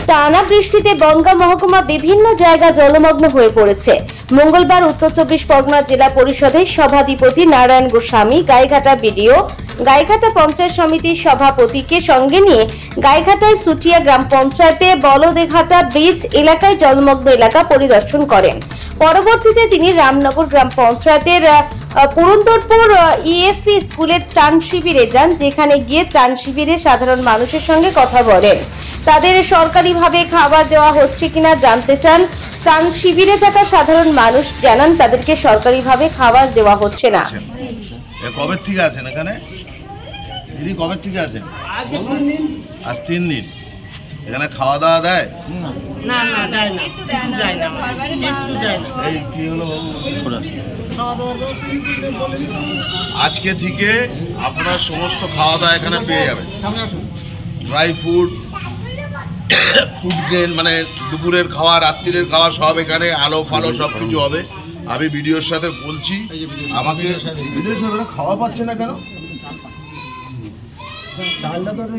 টানা বৃষ্টিতে বনগাঁ মহকুমা বিভিন্ন জায়গা জলমগ্ন হয়ে পড়েছে। মঙ্গলবার উত্তর 24 পরগনা জেলা পরিষদের সভাধিপতি নারায়ণ গোস্বামী, গাইঘাটা বিডিও, গাইঘাটা পঞ্চায়েত সমিতির সভাপতিকে সঙ্গে নিয়ে গাইঘাটায় সুটিয়া গ্রাম পঞ্চায়েতে বলদেঘাটা ব্রিজ এলাকায় জলমগ্ন এলাকা পরিদর্শন করেন। পরবর্তীতে তিনি রামনগর গ্রাম পঞ্চায়েতের পুরন্দরপুর ইএফপি স্কুলের ত্রাণ শিবিরে যান, যেখানে গিয়ে ত্রাণ শিবিরে সাধারণ মানুষের সঙ্গে কথা বলেন। তাদের সরকারিভাবে খাবার দেওয়া হচ্ছে কিনা জানতে চান। ত্রাণ শিবিরে থাকা সাধারণ মানুষ জানান তাদেরকে সরকারিভাবে খাবার দেওয়া হচ্ছে না। কবে থেকে আছেন এখানে? দিদি কবে থেকে আছেন? আজ 3 দিন। এখানে খাওয়া দাওয়া দেয়? না না দেয় না, দেয় না, একটু দেয় না। এই কি হলো আজকে থেকে আপনারা সমস্ত খাওয়া দাওয়া এখানে পেয়ে যাবেন। ড্রাই ফুড, ফুড গ্রেন, মানে দুপুরের খাওয়া, রাত্রিরের খাওয়া সব এখানে, আলো ফালো সব কিছু হবে। আমি ভিডিওর সাথে বলছি, আমাকে খাওয়া পাচ্ছে না কেন?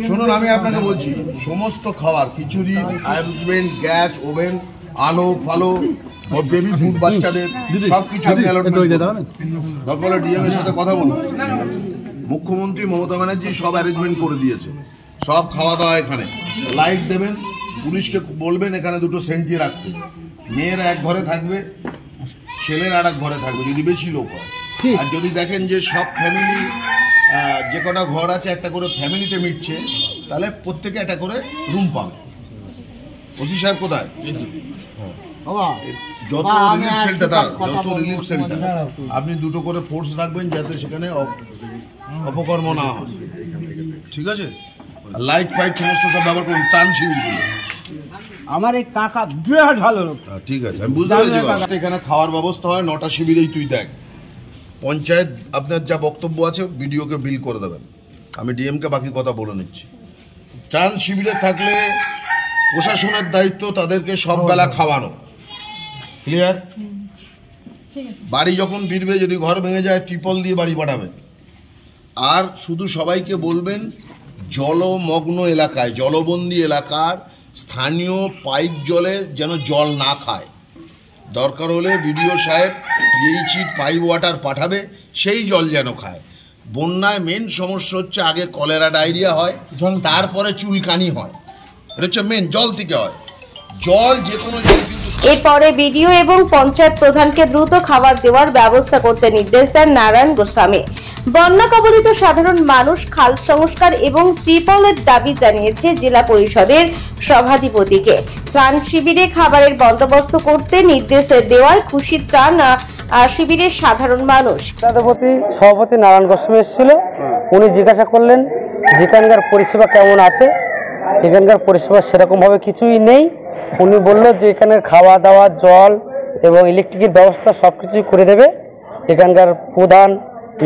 শুনুন, আমি আপনাকে বলছি সমস্ত খাবার, খিচুড়ি, অ্যারেঞ্জমেন্ট, গ্যাস, ওভেন, আলো ফালো, বেবি ফুড বাচ্চাদের সবকিছু দরকার হলে ডিএম এর সাথে কথা বলুন। মুখ্যমন্ত্রী মমতা ব্যানার্জি সব অ্যারেঞ্জমেন্ট করে দিয়েছে, সব খাওয়া দাওয়া এখানে। লাইট দেবেন, পুলিশকে বলবেন এখানে 2টো সেন্টি রাখতে। মেয়েরা এক ঘরে থাকবে, ছেলেরা আর এক ঘরে থাকবে যদি বেশি লোক হয়। আর যদি দেখেন যে সব ফ্যামিলি, যে কটা ঘর আছে একটা করে ফ্যামিলিতে মিটছে, তাহলে প্রত্যেকে একটা করে রুম পাবে। ওসি সাহেব কোথায়? যত রিলিফ সেন্টার আপনি 2টো করে ফোর্স রাখবেন, যাতে সেখানে অপকর্ম না হয়। ঠিক আছে? লাইট ফাইট সমস্ত সব ব্যবহার করুন। ত্রাণ শিবির আমার এই কাকা বিরাট ভালো লোক। ঠিক আছে, আমি বুঝতে পেরেছি। এখানে খাওয়ার ব্যবস্থা হয় 9টা শিবিরেই। তুই দেখ, পঞ্চায়েত আপনার যা বক্তব্য আছে বিডিওকে বিল করে দেবেন। আমি ডিএমকে বাকি কথা বলে নিচ্ছি। ত্রাণ শিবিরে থাকলে প্রশাসনের দায়িত্ব তাদেরকে সব বেলা খাওয়ানো। ক্লিয়ার? বাড়ি যখন ফিরবে, যদি ঘর ভেঙে যায় ত্রিপল দিয়ে বাড়ি পাঠাবেন। আর শুধু সবাইকে বলবেন, জলমগ্ন এলাকায়, জলবন্দী এলাকার স্থানীয় পাইপ জলে যেন জল না খায়। দরকার হলে বিডিও সাহেব পিএইচই পাইপ ওয়াটার পাঠাবে, সেই জল যেন খায়। বন্যায় মেন সমস্যা হচ্ছে আগে কলেরা ডায়রিয়া হয়, তারপরে চুলকানি হয়। এটা হচ্ছে মেন, জল থেকে হয়। জল যে কোনো জল। এরপরে বিডিও এবং পঞ্চায়েত প্রধানকে দ্রুত খাবার দেওয়ার ব্যবস্থা করতে নির্দেশ দেন নারায়ণ গোস্বামী। বন্যা কবলিত সাধারণ মানুষ খাল সংস্কার এবং ত্রিপলের দাবি জানিয়েছে জেলা পরিষদের সভাধিপতিকে। ত্রাণ শিবিরে খাবারের বন্দোবস্ত করতে নির্দেশ দেওয়ায় খুশি ত্রাণ শিবিরের সাধারণ মানুষ। সভাপতি নারায়ণ গোস্বামী এসেছিল, উনি জিজ্ঞাসা করলেন যেখানকার পরিষেবা কেমন আছে। এখানকার পরিষেবা সেরকমভাবে কিছুই নেই। উনি বললো যে এখানে খাওয়া দাওয়া, জল এবং ইলেকট্রিকের ব্যবস্থা সব কিছুই করে দেবে। এখানকার প্রধান,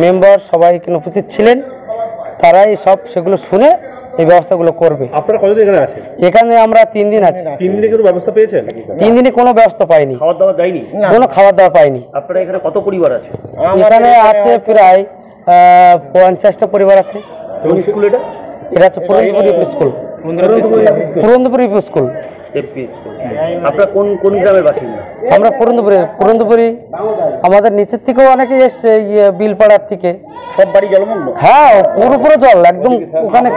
মেম্বার সবাই এখানে উপস্থিত ছিলেন, তারাই সব সেগুলো শুনে এই ব্যবস্থাগুলো করবে। আপনারা কতদিন এখানে আছেন? এখানে আমরা 3 দিন আছি। 3 দিনে কোনো ব্যবস্থা পেয়েছেন? 3 দিনে কোনো ব্যবস্থা পাইনি। খাওয়া দাওয়া দেয়নি? কোনো খাওয়া দাওয়া পাইনি। আপনারা এখানে কত পরিবার আছে? এখানে আছে প্রায় 50টা পরিবার আছে। এবং স্কুল এটা হচ্ছে পুরন্দরপুর স্কুল। পুরন্দরপুর স্কুল। আপনারা কোন গ্রামের বাসিন্দা? আমরা পুরন্দরপুরি। আমাদের নিচের থেকেও অনেকে এসছে, বিলপাড়ার থেকে। সব বাড়ি জলমগ্ন? হ্যাঁ, পুরো জল একদম। ওখানে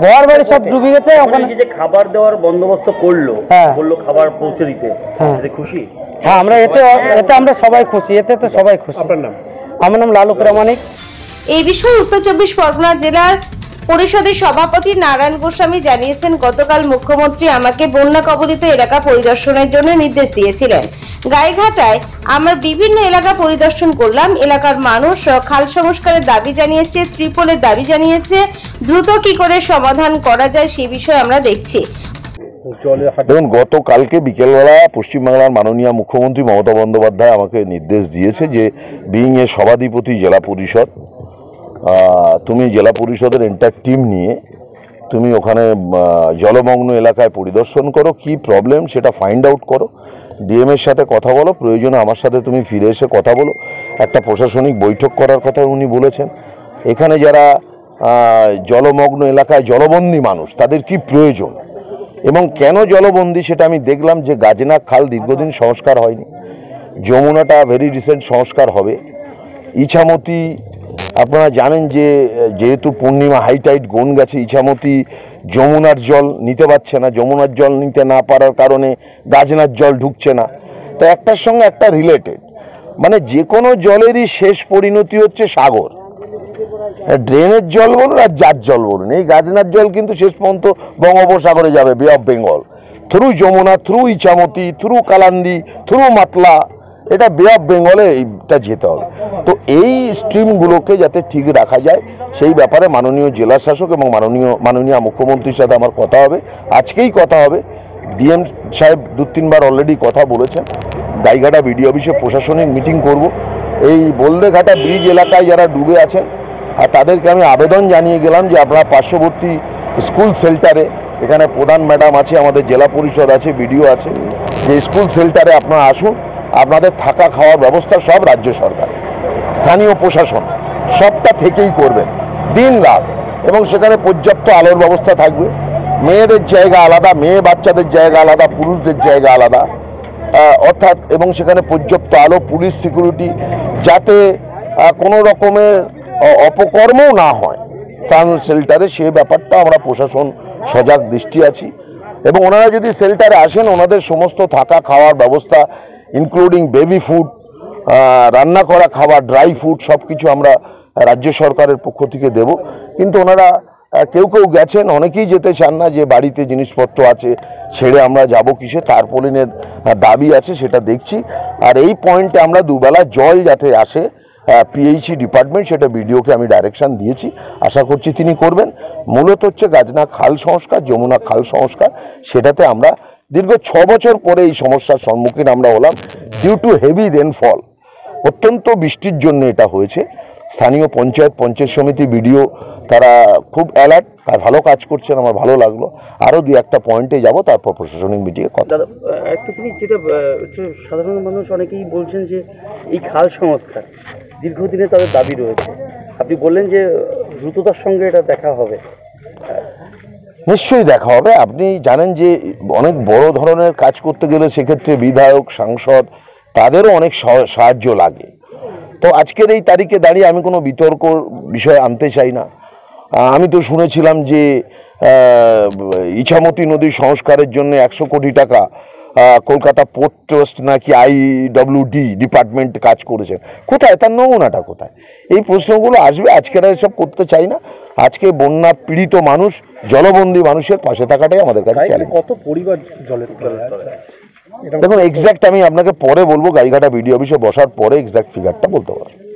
ঘর বাড়ি সব ডুবে গেছে। ওখানে যে খাবার দেওয়ার বন্দোবস্ত করলো, বললো খাবার পৌঁছে দিতে, খুশি? হ্যাঁ, আমরা এতে আমরা সবাই খুশি। এতে তো সবাই খুশি। আপনার নাম? আমার নাম লালু প্রামাণিক। এই বিষয়ে উত্তর 24 পরগনা জেলার পরিষদের সভাপতি নারায়ণ গোস্বামী জানিয়েছেন, গতকাল মুখ্যমন্ত্রী আমাকে বন্যা কবলিত এলাকা পরিদর্শনের জন্য নির্দেশ দিয়েছিলেন। গাইঘাটায় আমরা বিভিন্ন এলাকা পরিদর্শন করলাম। এলাকার মানুষ খাল সংস্কারের দাবি জানিয়েছে, ত্রিপলের দাবি জানিয়েছে। দ্রুত কি করে সমাধান করা যায় সে বিষয়ে আমরা দেখছি। দেখুন, গতকালকে বিকেলবেলা পশ্চিমবাংলার মাননীয় মুখ্যমন্ত্রী মমতা বন্দ্যোপাধ্যায় আমাকে নির্দেশ দিয়েছে যে বিইং এ সভাধিপতি জেলা পরিষদ, তুমি জেলা পরিষদের এন্টার টিম নিয়ে তুমি ওখানে জলমগ্ন এলাকায় পরিদর্শন করো, কি প্রবলেম সেটা ফাইন্ড আউট করো, ডিএম এর সাথে কথা বলো, প্রয়োজনে আমার সাথে তুমি ফিরে এসে কথা বলো। একটা প্রশাসনিক বৈঠক করার কথা উনি বলেছেন। এখানে যারা জলমগ্ন এলাকায় জলবন্দী মানুষ, তাদের কি প্রয়োজন এবং কেন জলবন্দী সেটা আমি দেখলাম যে গাজনা খাল দীর্ঘদিন সংস্কার হয়নি, যমুনাটা ভেরি রিসেন্ট সংস্কার হবে। ইছামতি আপনারা জানেন যে যেহেতু পূর্ণিমা হাইটাইট গন গেছে, ইছামতি যমুনার জল নিতে পারছে না, যমুনার জল নিতে না পারার কারণে গাজনার জল ঢুকছে না। তো একটার সঙ্গে একটা রিলেটেড, মানে যে কোনো জলেরই শেষ পরিণতি হচ্ছে সাগর। ড্রেনের জল বলুন আর যার জল বলুন, এই গাজনার জল কিন্তু শেষ পর্যন্ত বঙ্গোপসাগরে যাবে, bay of Bengal, through Yamuna, through Ichamati, through Kalandi, through Matla, এটা বে অফ বেঙ্গলে এইটা যেতে হবে। তো এই স্ট্রিমগুলোকে যাতে ঠিক রাখা যায় সেই ব্যাপারে মাননীয় জেলা শাসক এবং মাননীয় মুখ্যমন্ত্রীর সাথে আমার কথা হবে, আজকেই কথা হবে। ডিএম সাহেব 2-3 বার অলরেডি কথা বলেছেন। গাইঘাটা বিডিও অফিসে প্রশাসনিক মিটিং করব। এই বলদেঘাটা ব্রিজ এলাকায় যারা ডুবে আছেন আর তাদেরকে আমি আবেদন জানিয়ে গেলাম যে আপনারা পার্শ্ববর্তী স্কুল শেল্টারে, এখানে প্রধান ম্যাডাম আছে, আমাদের জেলা পরিষদ আছে, বিডিও আছে, যে স্কুল শেল্টারে আপনারা আসুন। আপনাদের থাকা খাওয়ার ব্যবস্থা সব রাজ্য সরকার, স্থানীয় প্রশাসন সবটা থেকেই করবেন দিন রাত, এবং সেখানে পর্যাপ্ত আলোর ব্যবস্থা থাকবে। মেয়েদের জায়গা আলাদা, মেয়ে বাচ্চাদের জায়গা আলাদা, পুরুষদের জায়গা আলাদা, অর্থাৎ এবং সেখানে পর্যাপ্ত আলো, পুলিশ সিকিউরিটি, যাতে কোনো রকমের অপকর্মও না হয় ত্রাণ শেল্টারে, সে ব্যাপারটা আমরা প্রশাসন সজাগ দৃষ্টি আছি। এবং ওনারা যদি শেল্টারে আসেন, ওনাদের সমস্ত থাকা খাওয়ার ব্যবস্থা ইনক্লুডিং বেবি ফুড, রান্না করা খাবার, ড্রাই ফুড, সব কিছু আমরা রাজ্য সরকারের পক্ষ থেকে দেব। কিন্তু ওনারা কেউ কেউ গেছেন, অনেকেই যেতে চান না, যে বাড়িতে জিনিসপত্র আছে ছেড়ে আমরা যাব কিসে, তারপলিনের দাবি আছে, সেটা দেখছি। আর এই পয়েন্টে আমরা দুবেলা জল যাতে আসে, পিএইচই ডিপার্টমেন্ট, সেটা বিডিওকে আমি ডাইরেকশন দিয়েছি, আশা করছি তিনি করবেন। মূলত হচ্ছে গাজনা খাল সংস্কার, যমুনা খাল সংস্কার, সেটাতে আমরা দীর্ঘ 6 বছর পরে এই সমস্যার সম্মুখীন আমরা হলাম ডিউ টু হেভি রেনফল। অত্যন্ত বৃষ্টির জন্য এটা হয়েছে। স্থানীয় পঞ্চায়েত সমিতি, বিডিও তারা খুব অ্যালার্ট, ভালো কাজ করছেন, আমার ভালো লাগলো। আরও 2-1টা পয়েন্টে যাব, তারপর প্রশাসনিক মিটিংয়ে কথা। দাদা, একটা জিনিস যেটা সাধারণ মানুষ অনেকেই বলছেন যে এই খাল সংস্কার দীর্ঘদিনে তাদের দাবি রয়েছে, আপনি বললেন যে দ্রুততার সঙ্গে এটা দেখা হবে। নিশ্চয়ই দেখা হবে। আপনি জানেন যে অনেক বড় ধরনের কাজ করতে গেলে সেক্ষেত্রে বিধায়ক, সাংসদ, তাদেরও অনেক সাহায্য লাগে। তো আজকের এই তারিখে দাঁড়িয়ে আমি কোনো বিতর্ক বিষয় আনতে চাই না। আমি তো শুনেছিলাম যে ইছামতি নদী সংস্কারের জন্য 100 কোটি টাকা কলকাতা পোর্ট ট্রাস্ট নাকি IWD ডিপার্টমেন্ট কাজ করেছেন। কোথায় তার নমুনাটা কোথায়? এই প্রশ্নগুলো আসবে। আজকের এসব করতে চাই না। আজকে বন্যা পীড়িত মানুষ, জলবন্দী মানুষের পাশে থাকাটাই আমাদের কাছে চ্যালেঞ্জ। কত পরিবার জলের তলায়? দেখুন, এক্স্যাক্ট আমি আপনাকে পরে বলবো, গাইঘাটা বিডিও অফিসে বসার পরে এক্স্যাক্ট ফিগারটা বলতে পারবো।